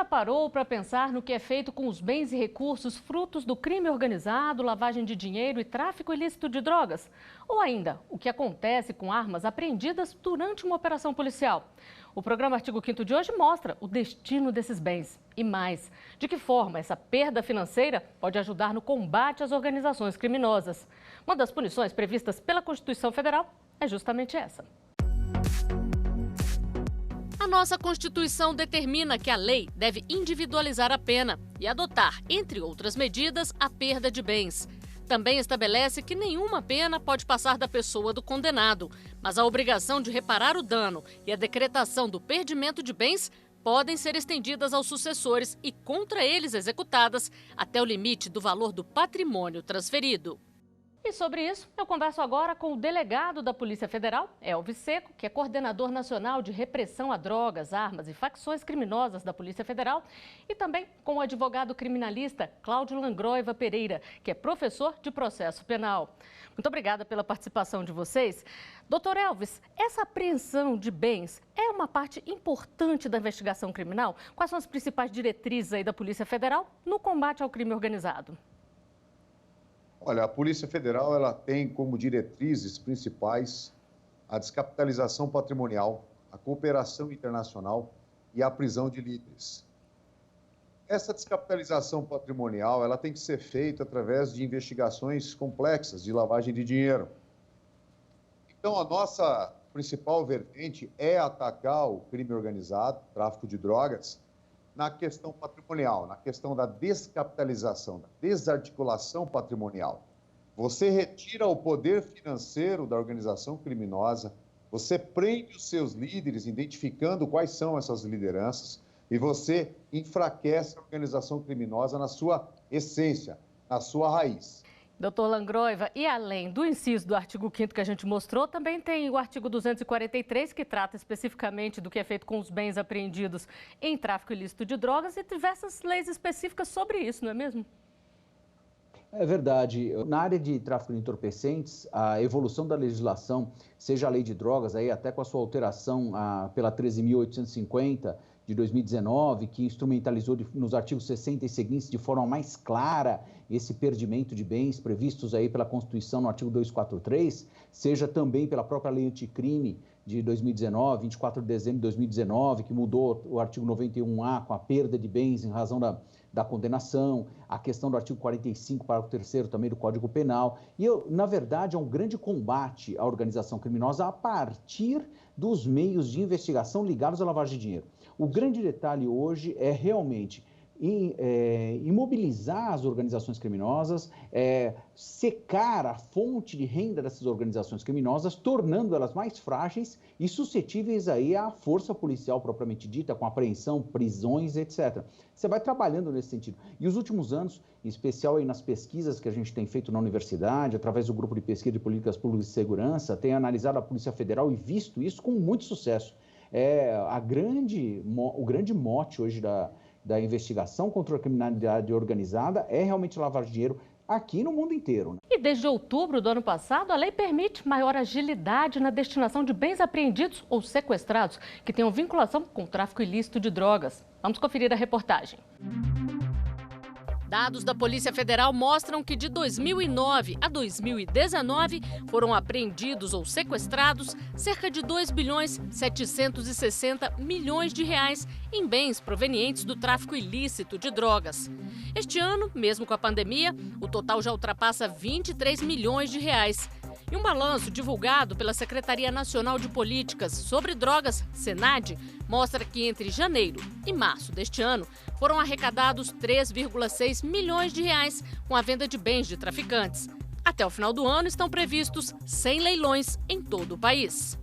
já parou para pensar no que é feito com os bens e recursos frutos do crime organizado, lavagem de dinheiro e tráfico ilícito de drogas? Ou ainda, o que acontece com armas apreendidas durante uma operação policial? O programa Artigo 5º de hoje mostra o destino desses bens. E mais, de que forma essa perda financeira pode ajudar no combate às organizações criminosas. Uma das punições previstas pela Constituição Federal é justamente essa. A nossa Constituição determina que a lei deve individualizar a pena e adotar, entre outras medidas, a perda de bens. Também estabelece que nenhuma pena pode passar da pessoa do condenado, mas a obrigação de reparar o dano e a decretação do perdimento de bens podem ser estendidas aos sucessores e contra eles executadas até o limite do valor do patrimônio transferido. E sobre isso, eu converso agora com o delegado da Polícia Federal, Elvis Seco, que é coordenador nacional de repressão a drogas, armas e facções criminosas da Polícia Federal, e também com o advogado criminalista Cláudio Langroiva Pereira, que é professor de processo penal. Muito obrigada pela participação de vocês. Doutor Elvis, essa apreensão de bens é uma parte importante da investigação criminal? Quais são as principais diretrizes aí da Polícia Federal no combate ao crime organizado? Olha, a Polícia Federal ela tem como diretrizes principais a descapitalização patrimonial, a cooperação internacional e a prisão de líderes. Essa descapitalização patrimonial ela tem que ser feita através de investigações complexas de lavagem de dinheiro. Então, a nossa principal vertente é atacar o crime organizado, tráfico de drogas, na questão patrimonial, na questão da descapitalização, da desarticulação patrimonial. Você retira o poder financeiro da organização criminosa, você prende os seus líderes, identificando quais são essas lideranças, e você enfraquece a organização criminosa na sua essência, na sua raiz. Doutor Langroiva, e além do inciso do artigo 5º que a gente mostrou, também tem o artigo 243, que trata especificamente do que é feito com os bens apreendidos em tráfico ilícito de drogas e diversas leis específicas sobre isso, não é mesmo? É verdade. Na área de tráfico de entorpecentes, a evolução da legislação, seja a lei de drogas, aí até com a sua alteração pela 13.850 de 2019, que instrumentalizou nos artigos 60 e seguintes de forma mais clara esse perdimento de bens previstos aí pela Constituição no artigo 243, seja também pela própria lei anticrime de 2019, 24 de dezembro de 2019, que mudou o artigo 91A com a perda de bens em razão da condenação, a questão do artigo 45, parágrafo 3º também do Código Penal. E, na verdade, é um grande combate à organização criminosa a partir dos meios de investigação ligados à lavagem de dinheiro. O grande detalhe hoje é realmente imobilizar as organizações criminosas, secar a fonte de renda dessas organizações criminosas, tornando elas mais frágeis e suscetíveis aí à força policial propriamente dita, com apreensão, prisões, etc. Você vai trabalhando nesse sentido. E os últimos anos, em especial aí nas pesquisas que a gente tem feito na universidade, através do grupo de pesquisa de políticas públicas de segurança, tem analisado a Polícia Federal e visto isso com muito sucesso. O grande mote hoje da investigação contra a criminalidade organizada é realmente lavagem de dinheiro aqui no mundo inteiro. E desde outubro do ano passado, a lei permite maior agilidade na destinação de bens apreendidos ou sequestrados que tenham vinculação com o tráfico ilícito de drogas. Vamos conferir a reportagem. Dados da Polícia Federal mostram que de 2009 a 2019 foram apreendidos ou sequestrados cerca de 2.760 bilhões de reais em bens provenientes do tráfico ilícito de drogas. Este ano, mesmo com a pandemia, o total já ultrapassa 23 milhões de reais. E um balanço divulgado pela Secretaria Nacional de Políticas sobre Drogas, SENAD, mostra que entre janeiro e março deste ano foram arrecadados 3,6 milhões de reais com a venda de bens de traficantes. Até o final do ano estão previstos 100 leilões em todo o país.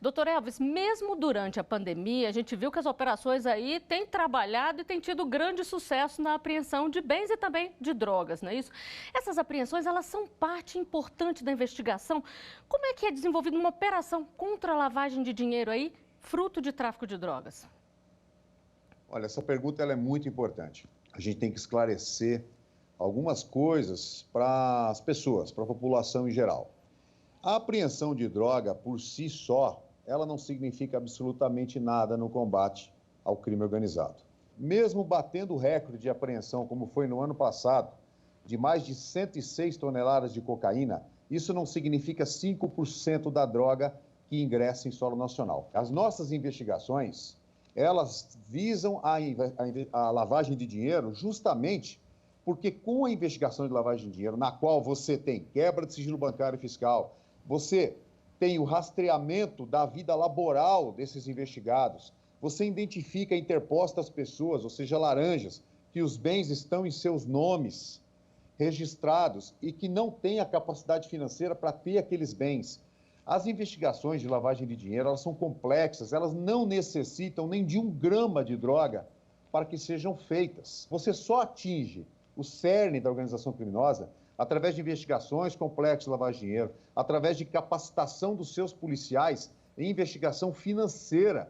Doutor Elvis, mesmo durante a pandemia, a gente viu que as operações aí têm trabalhado e têm tido grande sucesso na apreensão de bens e também de drogas, não é isso? Essas apreensões, elas são parte importante da investigação. Como é que é desenvolvida uma operação contra a lavagem de dinheiro aí, fruto de tráfico de drogas? Olha, essa pergunta ela é muito importante. A gente tem que esclarecer algumas coisas para as pessoas, para a população em geral. A apreensão de droga, por si só, ela não significa absolutamente nada no combate ao crime organizado. mesmo batendo o recorde de apreensão, como foi no ano passado, de mais de 106 toneladas de cocaína, isso não significa 5% da droga que ingressa em solo nacional. As nossas investigações, elas visam a lavagem de dinheiro justamente porque com a investigação de lavagem de dinheiro, na qual você tem quebra de sigilo bancário e fiscal, você tem o rastreamento da vida laboral desses investigados, você identifica interpostas pessoas, ou seja, laranjas, que os bens estão em seus nomes registrados e que não têm a capacidade financeira para ter aqueles bens. As investigações de lavagem de dinheiro, elas são complexas, elas não necessitam nem de 1 grama de droga para que sejam feitas. Você só atinge o cerne da organização criminosa através de investigações complexas de lavagem de dinheiro, através de capacitação dos seus policiais em investigação financeira,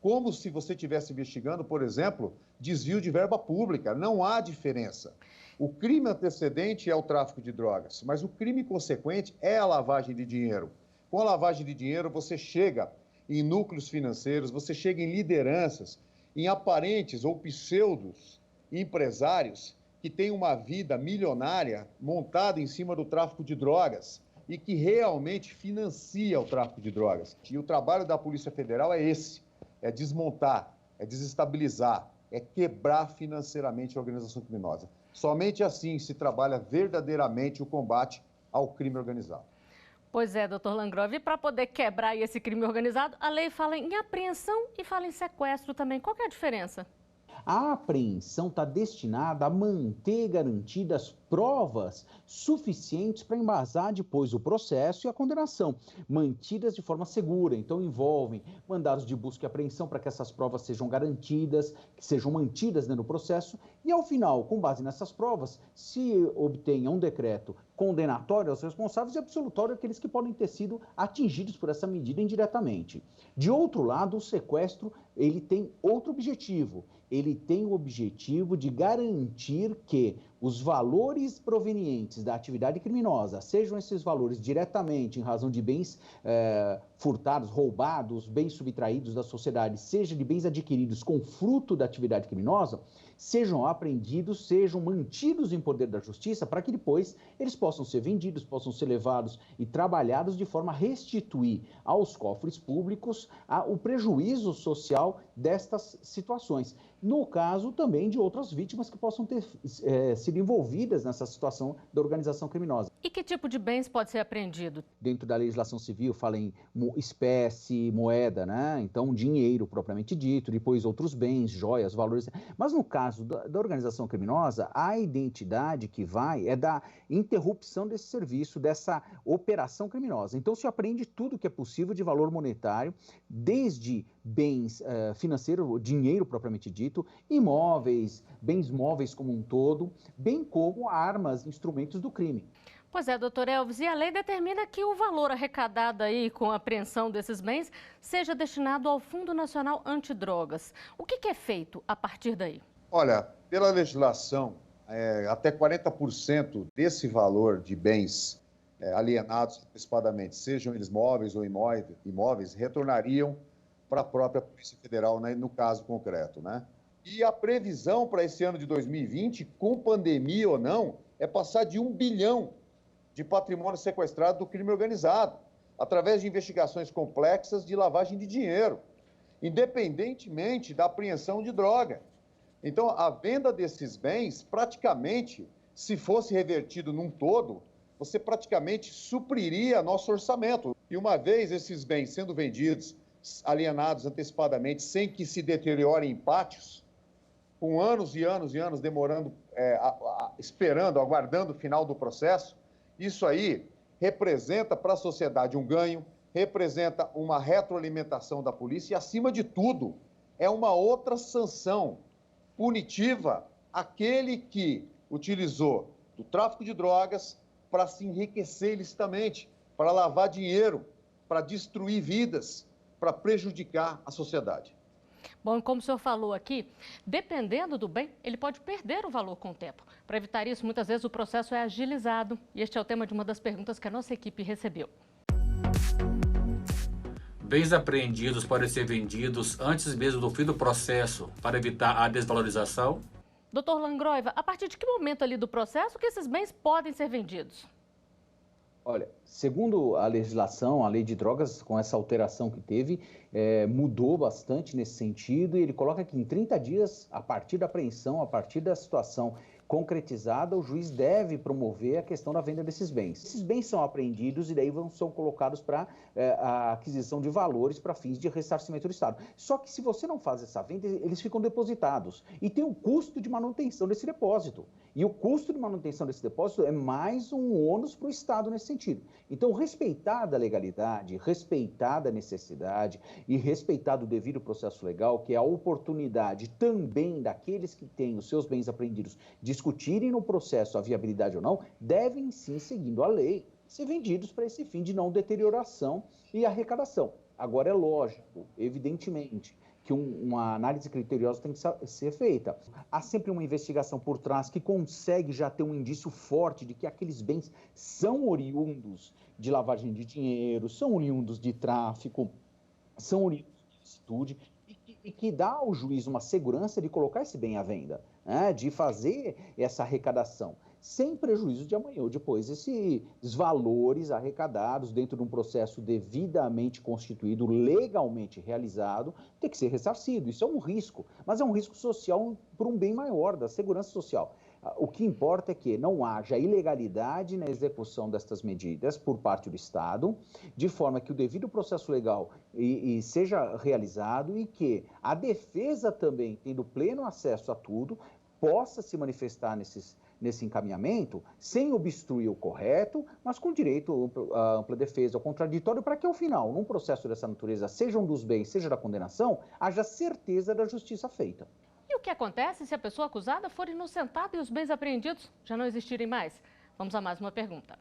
como se você estivesse investigando, por exemplo, desvio de verba pública. Não há diferença. O crime antecedente é o tráfico de drogas, mas o crime consequente é a lavagem de dinheiro. Com a lavagem de dinheiro, você chega em núcleos financeiros, você chega em lideranças, em aparentes ou pseudos empresários que têm uma vida milionária montada em cima do tráfico de drogas e que realmente financia o tráfico de drogas. E o trabalho da Polícia Federal é esse, é desmontar, é desestabilizar, é quebrar financeiramente a organização criminosa. Somente assim se trabalha verdadeiramente o combate ao crime organizado. Pois é, doutor Langrove, e para poder quebrar esse crime organizado, a lei fala em apreensão e fala em sequestro também. Qual que é a diferença? A apreensão está destinada a manter garantidas provas suficientes para embasar depois o processo e a condenação, mantidas de forma segura. Então, envolvem mandados de busca e apreensão para que essas provas sejam garantidas, que sejam mantidas no processo e, ao final, com base nessas provas, se obtenha um decreto condenatório aos responsáveis e absolutório àqueles que podem ter sido atingidos por essa medida indiretamente. De outro lado, o sequestro, ele tem outro objetivo. Ele tem o objetivo de garantir que os valores provenientes da atividade criminosa, sejam esses valores diretamente em razão de bens furtados, roubados, bens subtraídos da sociedade, seja de bens adquiridos com fruto da atividade criminosa, sejam apreendidos, sejam mantidos em poder da justiça para que depois eles possam ser vendidos, possam ser levados e trabalhados de forma a restituir aos cofres públicos o prejuízo social destas situações. No caso também de outras vítimas que possam ter sido envolvidas nessa situação da organização criminosa. E que tipo de bens pode ser apreendido? Dentro da legislação civil fala em espécie, moeda, né? Então dinheiro propriamente dito, depois outros bens, joias, valores. Mas no caso da organização criminosa, a identidade que vai é da interrupção desse serviço, dessa operação criminosa. Então se apreende tudo que é possível de valor monetário, desde bens financeiros, dinheiro propriamente dito, imóveis, bens móveis como um todo, bem como armas, instrumentos do crime. Pois é, doutor Elvis, e a lei determina que o valor arrecadado aí com a apreensão desses bens seja destinado ao Fundo Nacional Antidrogas. O que é feito a partir daí? Olha, pela legislação, até 40% desse valor de bens alienados antecipadamente, sejam eles móveis ou imóveis, retornariam para a própria Polícia Federal, né, no caso concreto, né? E a previsão para esse ano de 2020, com pandemia ou não, é passar de 1 bilhão de patrimônio sequestrado do crime organizado, através de investigações complexas de lavagem de dinheiro, independentemente da apreensão de droga. Então, a venda desses bens, praticamente, se fosse revertido num todo, você praticamente supriria nosso orçamento. E uma vez esses bens sendo vendidos, alienados antecipadamente, sem que se deteriorem em pátios, com anos e anos e anos demorando, esperando, aguardando o final do processo, isso aí representa para a sociedade um ganho, representa uma retroalimentação da polícia e, acima de tudo, é uma outra sanção punitiva àquele que utilizou do tráfico de drogas para se enriquecer ilicitamente, para lavar dinheiro, para destruir vidas, para prejudicar a sociedade. Bom, como o senhor falou aqui, dependendo do bem, ele pode perder o valor com o tempo. Para evitar isso, muitas vezes o processo é agilizado. E este é o tema de uma das perguntas que a nossa equipe recebeu. bens apreendidos podem ser vendidos antes mesmo do fim do processo para evitar a desvalorização? Doutor Langroiva, a partir de que momento ali do processo que esses bens podem ser vendidos? Olha, segundo a legislação, a lei de drogas, com essa alteração que teve, mudou bastante nesse sentido, e ele coloca que em 30 dias, a partir da apreensão, a partir da situação concretizada, o juiz deve promover a questão da venda desses bens. Esses bens são apreendidos e daí são colocados para a aquisição de valores para fins de ressarcimento do Estado. Só que se você não faz essa venda, eles ficam depositados e tem um custo de manutenção desse depósito. E o custo de manutenção desse depósito é mais um ônus para o Estado nesse sentido. Então, respeitada a legalidade, respeitada a necessidade e respeitado o devido processo legal, que é a oportunidade também daqueles que têm os seus bens apreendidos discutirem no processo a viabilidade ou não, devem sim, seguindo a lei, ser vendidos para esse fim de não deterioração e arrecadação. Agora é lógico, evidentemente, que uma análise criteriosa tem que ser feita. Há sempre uma investigação por trás que consegue já ter um indício forte de que aqueles bens são oriundos de lavagem de dinheiro, são oriundos de tráfico, são oriundos de ilicitude, e que dá ao juiz uma segurança de colocar esse bem à venda, né, de fazer essa arrecadação, sem prejuízo de amanhã ou depois. Esses valores arrecadados dentro de um processo devidamente constituído, legalmente realizado, tem que ser ressarcido. Isso é um risco, mas é um risco social por um bem maior, da segurança social. O que importa é que não haja ilegalidade na execução destas medidas por parte do Estado, de forma que o devido processo legal seja realizado e que a defesa também, tendo pleno acesso a tudo, possa se manifestar nesse encaminhamento sem obstruir o correto, mas com direito à ampla defesa, ao contraditório, para que ao final, num processo dessa natureza, seja um dos bens, seja da condenação, haja certeza da justiça feita. E o que acontece se a pessoa acusada for inocentada e os bens apreendidos já não existirem mais? Vamos a mais uma pergunta.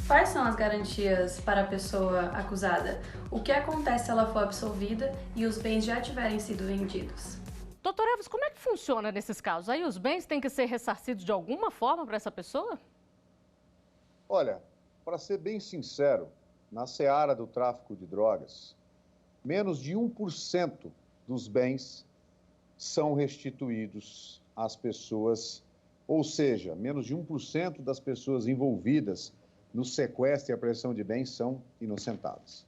Quais são as garantias para a pessoa acusada? O que acontece se ela for absolvida e os bens já tiverem sido vendidos? Doutor Elvis, como é que funciona nesses casos? Aí os bens têm que ser ressarcidos de alguma forma para essa pessoa? Olha, para ser bem sincero, na seara do tráfico de drogas, menos de 1% dos bens são restituídos às pessoas, ou seja, menos de 1% das pessoas envolvidas no sequestro e apreensão de bens são inocentadas.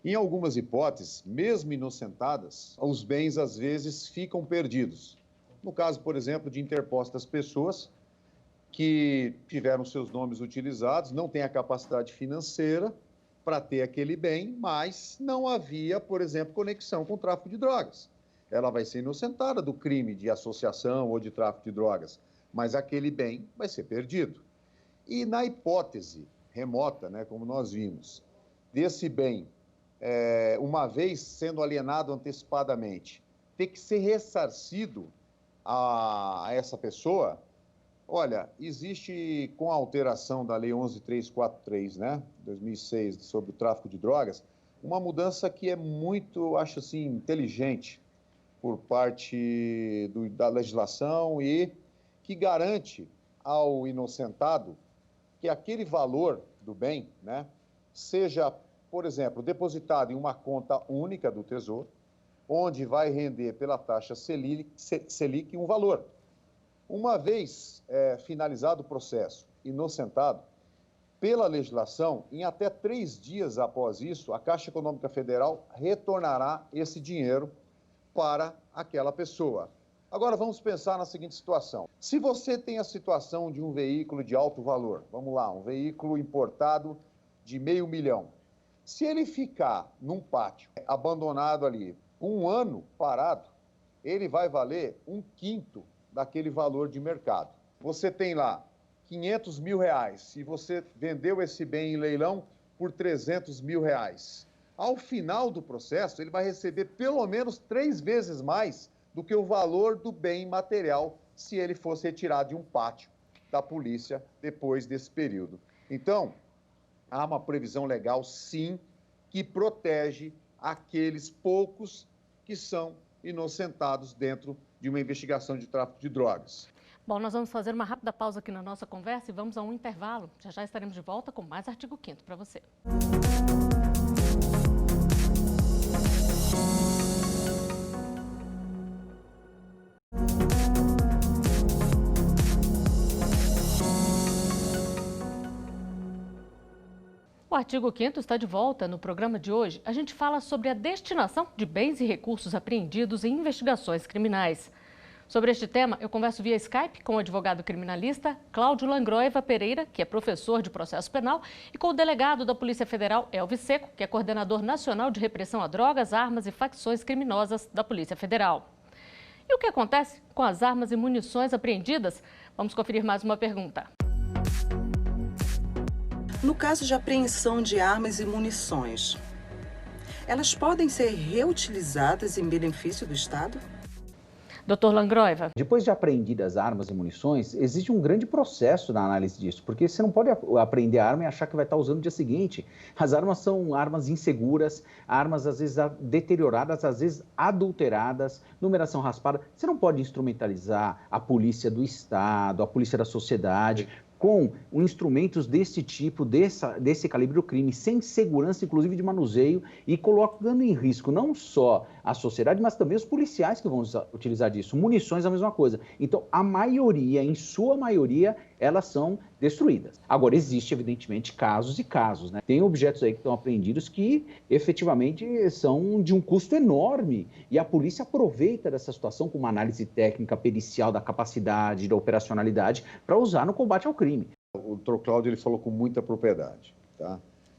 Em algumas hipóteses, mesmo inocentadas, os bens às vezes ficam perdidos. No caso, por exemplo, de interpostas pessoas que tiveram seus nomes utilizados, não têm a capacidade financeira para ter aquele bem, mas não havia, por exemplo, conexão com o tráfico de drogas. Ela vai ser inocentada do crime de associação ou de tráfico de drogas, mas aquele bem vai ser perdido. E na hipótese remota, né, como nós vimos, desse bem, uma vez sendo alienado antecipadamente, ter que ser ressarcido a essa pessoa, olha, existe com a alteração da Lei 11.343, né, 2006, sobre o tráfico de drogas, uma mudança que é muito, acho assim, inteligente por parte da legislação e que garante ao inocentado que aquele valor do bem, né, seja, por exemplo, depositado em uma conta única do Tesouro, onde vai render pela taxa Selic um valor. Uma vez finalizado o processo, inocentado, pela legislação, em até 3 dias após isso, a Caixa Econômica Federal retornará esse dinheiro para aquela pessoa. Agora vamos pensar na seguinte situação. Se você tem a situação de um veículo de alto valor, vamos lá, um veículo importado de R$500 mil, se ele ficar num pátio abandonado ali, 1 ano parado, ele vai valer 1/5 daquele valor de mercado. Você tem lá R$500 mil e você vendeu esse bem em leilão por R$300 mil. Ao final do processo, ele vai receber pelo menos 3 vezes mais do que o valor do bem material se ele fosse retirado de um pátio da polícia depois desse período. Então, há uma previsão legal, sim, que protege aqueles poucos que são inocentados dentro de uma investigação de tráfico de drogas. Bom, nós vamos fazer uma rápida pausa aqui na nossa conversa e vamos a um intervalo. Já já estaremos de volta com mais Artigo 5º para você. O artigo 5º está de volta. No programa de hoje, a gente fala sobre a destinação de bens e recursos apreendidos em investigações criminais. Sobre este tema, eu converso via Skype com o advogado criminalista Cláudio Langroiva Pereira, que é professor de processo penal, e com o delegado da Polícia Federal, Elvis Seco, que é coordenador nacional de repressão a drogas, armas e facções criminosas da Polícia Federal. E o que acontece com as armas e munições apreendidas? Vamos conferir mais uma pergunta. No caso de apreensão de armas e munições, elas podem ser reutilizadas em benefício do Estado? Dr. Langroiva. Depois de apreendidas armas e munições, existe um grande processo na análise disso, porque você não pode apreender a arma e achar que vai estar usando no dia seguinte. As armas são armas inseguras, armas às vezes deterioradas, às vezes adulteradas, numeração raspada. Você não pode instrumentalizar a polícia do Estado, a polícia da sociedade, com instrumentos desse tipo, desse calibre do crime, sem segurança, inclusive de manuseio, e colocando em risco não só a sociedade, mas também os policiais que vão utilizar disso. Munições, a mesma coisa. Então, a maioria, em sua maioria, elas são destruídas. Agora, existe, evidentemente, casos e casos, né? Tem objetos aí que estão apreendidos que, efetivamente, são de um custo enorme, e a polícia aproveita dessa situação com uma análise técnica, pericial da capacidade, da operacionalidade, para usar no combate ao crime. O Dr. Cláudio ele falou com muita propriedade, tá?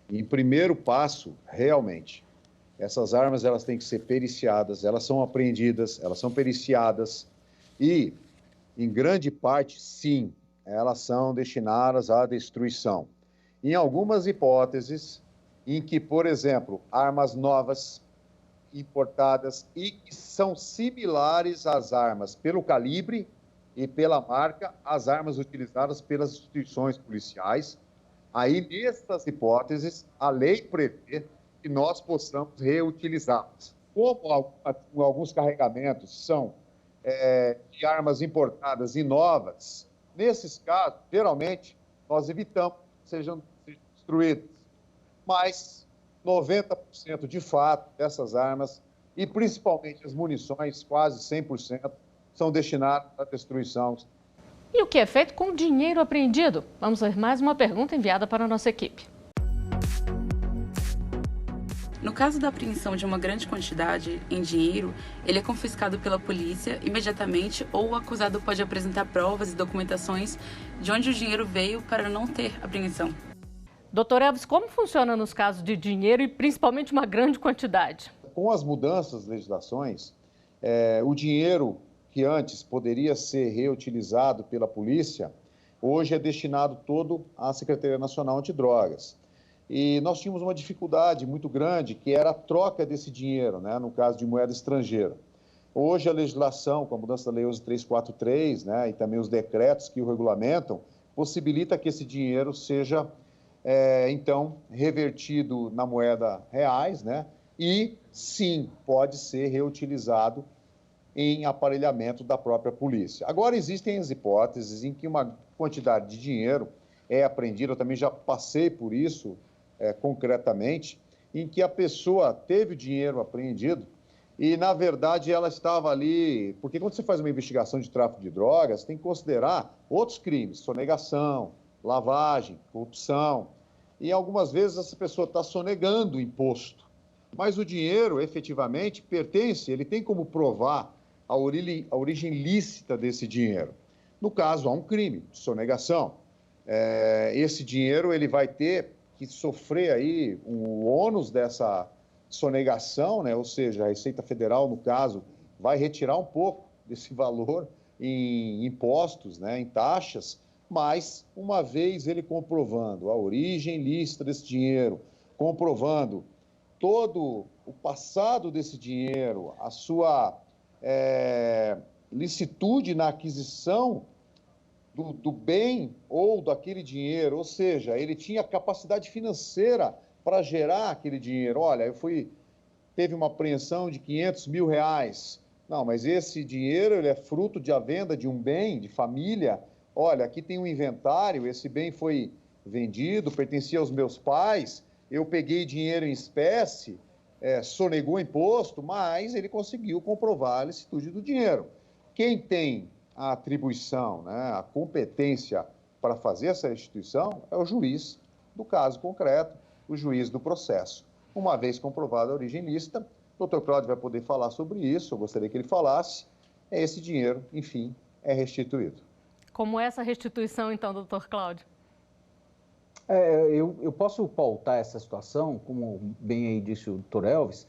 Em primeiro passo, realmente, essas armas elas têm que ser periciadas, elas são apreendidas, elas são periciadas e, em grande parte, sim, elas são destinadas à destruição. Em algumas hipóteses, em que, por exemplo, armas novas, importadas e que são similares às armas pelo calibre e pela marca, as armas utilizadas pelas instituições policiais, aí, nessas hipóteses, a lei prevê que nós possamos reutilizá-las. Como alguns carregamentos são de armas importadas e novas, nesses casos, geralmente, nós evitamos que sejam destruídas. Mas 90% de fato dessas armas, e principalmente as munições, quase 100%, são destinadas à destruição. E o que é feito com o dinheiro apreendido? Vamos ver mais uma pergunta enviada para a nossa equipe. No caso da apreensão de uma grande quantidade em dinheiro, ele é confiscado pela polícia imediatamente ou o acusado pode apresentar provas e documentações de onde o dinheiro veio para não ter apreensão. Doutor Elvis, como funciona nos casos de dinheiro e principalmente uma grande quantidade? Com as mudanças das legislações, o dinheiro que antes poderia ser reutilizado pela polícia, hoje é destinado todo à Secretaria Nacional Antidrogas. E nós tínhamos uma dificuldade muito grande, que era a troca desse dinheiro, né, no caso de moeda estrangeira. Hoje a legislação, com a mudança da Lei 11.343, né, e também os decretos que o regulamentam, possibilita que esse dinheiro seja, então, revertido na moeda reais, né, e, sim, pode ser reutilizado em aparelhamento da própria polícia. Agora, existem as hipóteses em que uma quantidade de dinheiro é apreendida, eu também já passei por isso concretamente, em que a pessoa teve o dinheiro apreendido e, na verdade, ela estava ali... Porque quando você faz uma investigação de tráfico de drogas, tem que considerar outros crimes, sonegação, lavagem, corrupção, e algumas vezes essa pessoa está sonegando o imposto, mas o dinheiro, efetivamente, pertence, ele tem como provar a origem lícita desse dinheiro. No caso, há um crime de sonegação. Esse dinheiro ele vai ter que sofrer aí o ônus dessa sonegação, né? Ou seja, a Receita Federal, no caso, vai retirar um pouco desse valor em impostos, né? Em taxas, mas uma vez ele comprovando a origem lícita desse dinheiro, comprovando todo o passado desse dinheiro, a sua licitude na aquisição do bem ou daquele dinheiro, ou seja, ele tinha capacidade financeira para gerar aquele dinheiro. Olha, teve uma apreensão de R$500 mil. Não, mas esse dinheiro ele é fruto da venda de um bem, de família. Olha, aqui tem um inventário, esse bem foi vendido, pertencia aos meus pais, eu peguei dinheiro em espécie, sonegou imposto, mas ele conseguiu comprovar a licitude do dinheiro. Quem tem a atribuição, né, a competência para fazer essa restituição é o juiz do caso concreto, o juiz do processo. Uma vez comprovada a origem lícita, o Dr. Cláudio vai poder falar sobre isso, eu gostaria que ele falasse, esse dinheiro, enfim, é restituído. Como é essa restituição, então, Dr. Cláudio? Eu posso pautar essa situação, como bem aí disse o Dr. Elvis,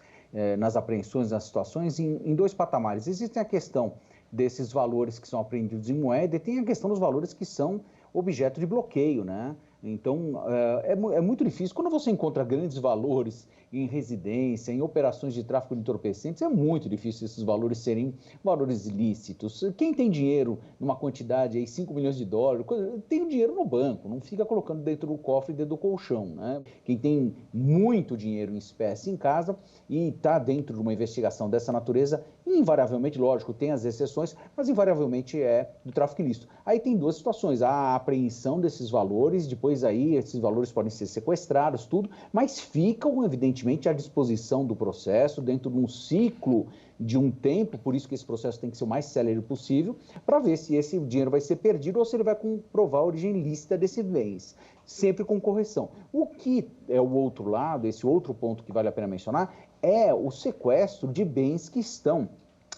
nas apreensões, nas situações, em dois patamares. Existe a questão desses valores que são apreendidos em moeda e tem a questão dos valores que são objeto de bloqueio, né? Então, é muito difícil. Quando você encontra grandes valores em residência, em operações de tráfico de entorpecentes, é muito difícil esses valores serem valores ilícitos. Quem tem dinheiro numa quantidade aí, 5 milhões de dólares, tem o dinheiro no banco, não fica colocando dentro do cofre, dentro do colchão, né? Quem tem muito dinheiro em espécie em casa e está dentro de uma investigação dessa natureza, invariavelmente, lógico, tem as exceções, mas invariavelmente é do tráfico ilícito. Aí tem duas situações, a apreensão desses valores, depois aí esses valores podem ser sequestrados, tudo, mas ficam, evidentemente, à disposição do processo, dentro de um ciclo de um tempo, por isso que esse processo tem que ser o mais célere possível, para ver se esse dinheiro vai ser perdido ou se ele vai comprovar a origem lícita desses bens, sempre com correção. O que é o outro lado, esse outro ponto que vale a pena mencionar, é o sequestro de bens que estão,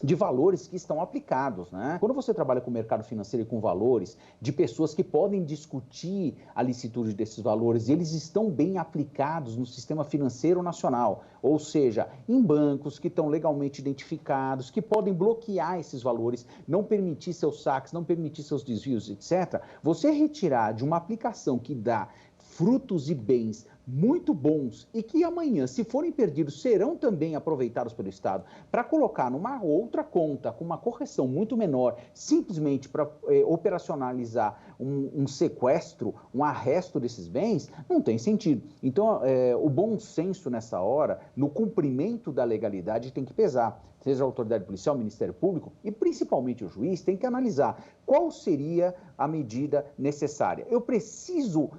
de valores que estão aplicados, né? Quando você trabalha com o mercado financeiro e com valores de pessoas que podem discutir a licitude desses valores, e eles estão bem aplicados no sistema financeiro nacional, ou seja, em bancos que estão legalmente identificados, que podem bloquear esses valores, não permitir seus saques, não permitir seus desvios, etc. Você retirar de uma aplicação que dá frutos e bens muito bons e que amanhã, se forem perdidos, serão também aproveitados pelo Estado para colocar numa outra conta, com uma correção muito menor, simplesmente para operacionalizar um sequestro, um arresto desses bens, não tem sentido. Então, o bom senso nessa hora, no cumprimento da legalidade, tem que pesar. Seja a autoridade policial, o Ministério Público e principalmente o juiz, tem que analisar qual seria a medida necessária. Eu preciso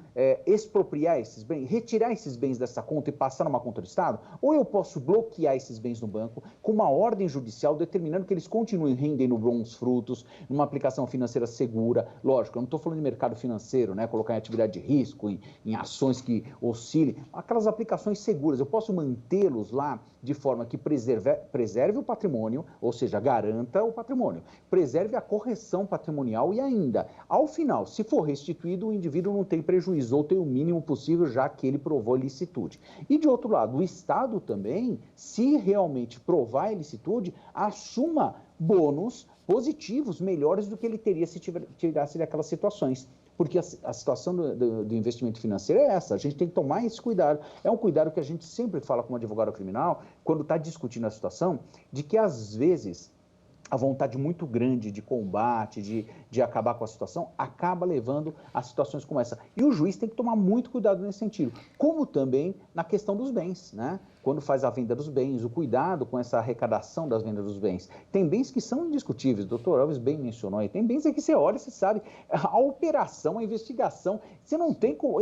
expropriar esses bens, retirar esses bens dessa conta e passar numa conta do Estado? Ou eu posso bloquear esses bens no banco com uma ordem judicial determinando que eles continuem rendendo bons frutos, numa aplicação financeira segura? Lógico, eu não estou falando de mercado financeiro, né? Colocar em atividade de risco, em ações que oscilem, aquelas aplicações seguras. Eu posso mantê-los lá de forma que preserve o patrimônio, ou seja, garanta o patrimônio, preserve a correção patrimonial e ainda, ao final, se for restituído, o indivíduo não tem prejuízo ou tem o mínimo possível, já que ele provou a ilicitude. E de outro lado, o Estado também, se realmente provar a ilicitude, assuma bônus positivos melhores do que ele teria se tirasse daquelas situações. Porque a situação do investimento financeiro é essa, a gente tem que tomar esse cuidado. É um cuidado que a gente sempre fala como advogado criminal, quando está discutindo a situação, de que às vezes a vontade muito grande de combate, de acabar com a situação, acaba levando a situações como essa. E o juiz tem que tomar muito cuidado nesse sentido, como também na questão dos bens, né? Quando faz a venda dos bens, o cuidado com essa arrecadação das vendas dos bens. Tem bens que são indiscutíveis, o Dr. Elvis bem mencionou aí, tem bens aí que você olha e você sabe, a operação, a investigação,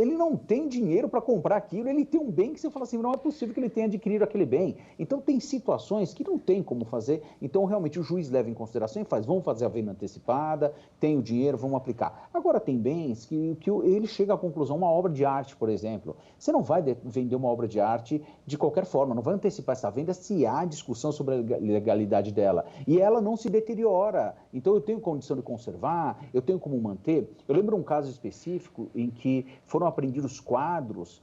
ele não tem dinheiro para comprar aquilo, ele tem um bem que você fala assim, não é possível que ele tenha adquirido aquele bem. Então tem situações que não tem como fazer, então realmente o juiz leva em consideração e faz, vamos fazer a venda antecipada, tem o dinheiro, vamos aplicar. Agora tem bens que ele chega à conclusão, uma obra de arte, por exemplo, você não vai vender uma obra de arte de qualquer forma, não vai antecipar essa venda se há discussão sobre a legalidade dela. E ela não se deteriora. Então eu tenho condição de conservar, eu tenho como manter. Eu lembro um caso específico em que foram apreendidos quadros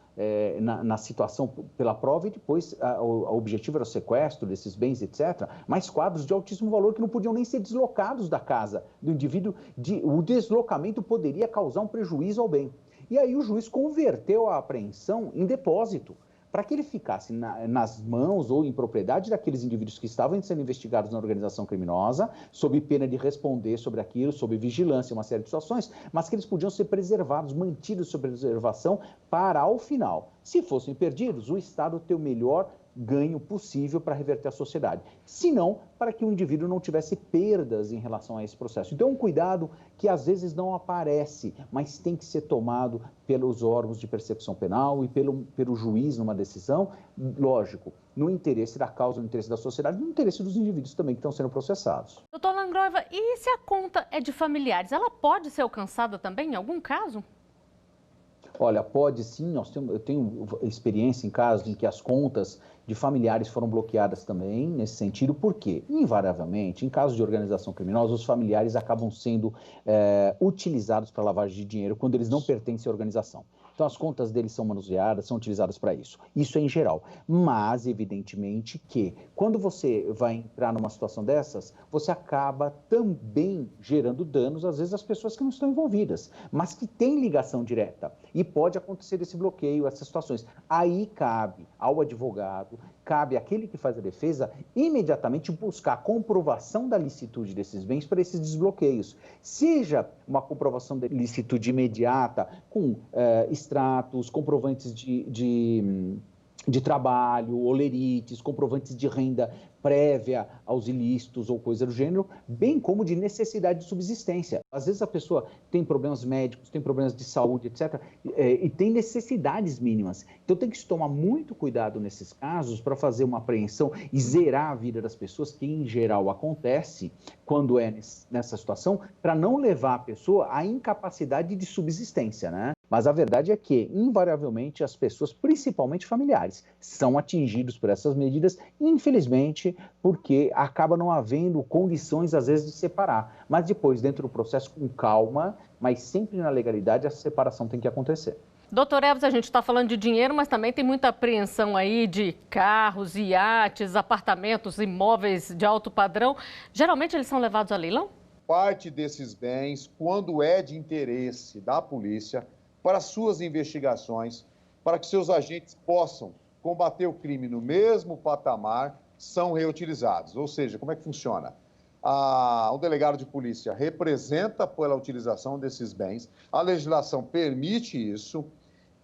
na situação pela prova e depois o objetivo era o sequestro desses bens, etc. Mas quadros de altíssimo valor que não podiam nem ser deslocados da casa do indivíduo. O deslocamento poderia causar um prejuízo ao bem. E aí o juiz converteu a apreensão em depósito, para que ele ficasse nas mãos ou em propriedade daqueles indivíduos que estavam sendo investigados na organização criminosa, sob pena de responder sobre aquilo, sob vigilância, uma série de situações, mas que eles podiam ser preservados, mantidos sob preservação para, ao final, se fossem perdidos, o Estado ter o melhor ganho possível para reverter a sociedade. Se não, para que o indivíduo não tivesse perdas em relação a esse processo. Então, é um cuidado que às vezes não aparece, mas tem que ser tomado pelos órgãos de persecução penal e pelo juiz numa decisão, lógico, no interesse da causa, no interesse da sociedade, no interesse dos indivíduos também que estão sendo processados. Doutor Langroiva, e se a conta é de familiares, ela pode ser alcançada também em algum caso? Olha, pode sim, eu tenho experiência em casos em que as contas de familiares foram bloqueadas também, nesse sentido, porque, invariavelmente, em casos de organização criminosa, os familiares acabam sendo utilizados para lavagem de dinheiro quando eles não pertencem à organização. Então, as contas deles são manuseadas, são utilizadas para isso. Isso é em geral. Mas, evidentemente, que quando você vai entrar numa situação dessas, você acaba também gerando danos, às vezes, às pessoas que não estão envolvidas, mas que têm ligação direta. E pode acontecer esse bloqueio, essas situações. Aí cabe ao advogado, cabe àquele que faz a defesa, imediatamente buscar a comprovação da licitude desses bens para esses desbloqueios. Seja uma comprovação de licitude imediata, com extratos, comprovantes de trabalho, olerites, comprovantes de renda prévia aos ilícitos ou coisa do gênero, bem como de necessidade de subsistência. Às vezes a pessoa tem problemas médicos, tem problemas de saúde, etc., e tem necessidades mínimas. Então tem que se tomar muito cuidado nesses casos para fazer uma apreensão e zerar a vida das pessoas, que em geral acontece quando é nessa situação, para não levar a pessoa à incapacidade de subsistência, né? Mas a verdade é que, invariavelmente, as pessoas, principalmente familiares, são atingidos por essas medidas, infelizmente, porque acaba não havendo condições, às vezes, de separar. Mas depois, dentro do processo, com calma, mas sempre na legalidade, essa separação tem que acontecer. Doutor Elvis, a gente está falando de dinheiro, mas também tem muita apreensão aí de carros, iates, apartamentos, imóveis de alto padrão. Geralmente eles são levados a leilão? Parte desses bens, quando é de interesse da polícia, para suas investigações, para que seus agentes possam combater o crime no mesmo patamar, são reutilizados. Ou seja, como é que funciona? O delegado de polícia representa pela utilização desses bens, a legislação permite isso,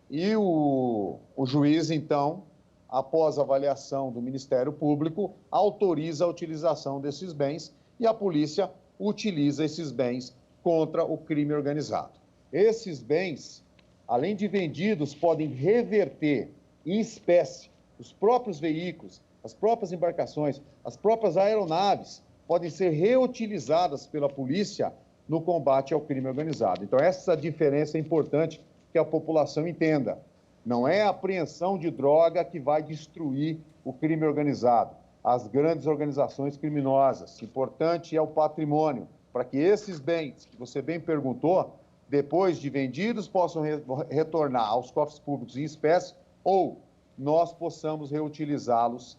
e o juiz, então, após a avaliação do Ministério Público, autoriza a utilização desses bens e a polícia utiliza esses bens contra o crime organizado. Esses bens, além de vendidos, podem reverter em espécie os próprios veículos, as próprias embarcações, as próprias aeronaves, podem ser reutilizadas pela polícia no combate ao crime organizado. Então, essa diferença é importante que a população entenda. Não é a apreensão de droga que vai destruir o crime organizado, as grandes organizações criminosas. Importante é o patrimônio, para que esses bens, que você bem perguntou, depois de vendidos, possam retornar aos cofres públicos em espécie ou nós possamos reutilizá-los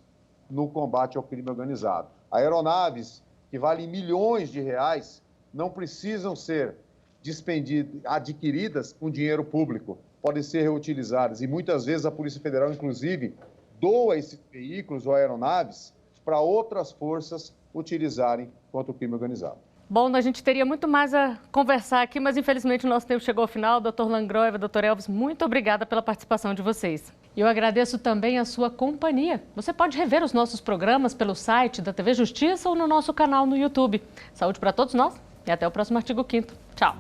no combate ao crime organizado. Aeronaves que valem milhões de reais não precisam ser adquiridas com dinheiro público, podem ser reutilizadas e muitas vezes a Polícia Federal, inclusive, doa esses veículos ou aeronaves para outras forças utilizarem contra o crime organizado. Bom, a gente teria muito mais a conversar aqui, mas infelizmente o nosso tempo chegou ao final. Dr. Langroeva, Dr. Elvis, muito obrigada pela participação de vocês. E eu agradeço também a sua companhia. Você pode rever os nossos programas pelo site da TV Justiça ou no nosso canal no YouTube. Saúde para todos nós e até o próximo Artigo 5º. Tchau!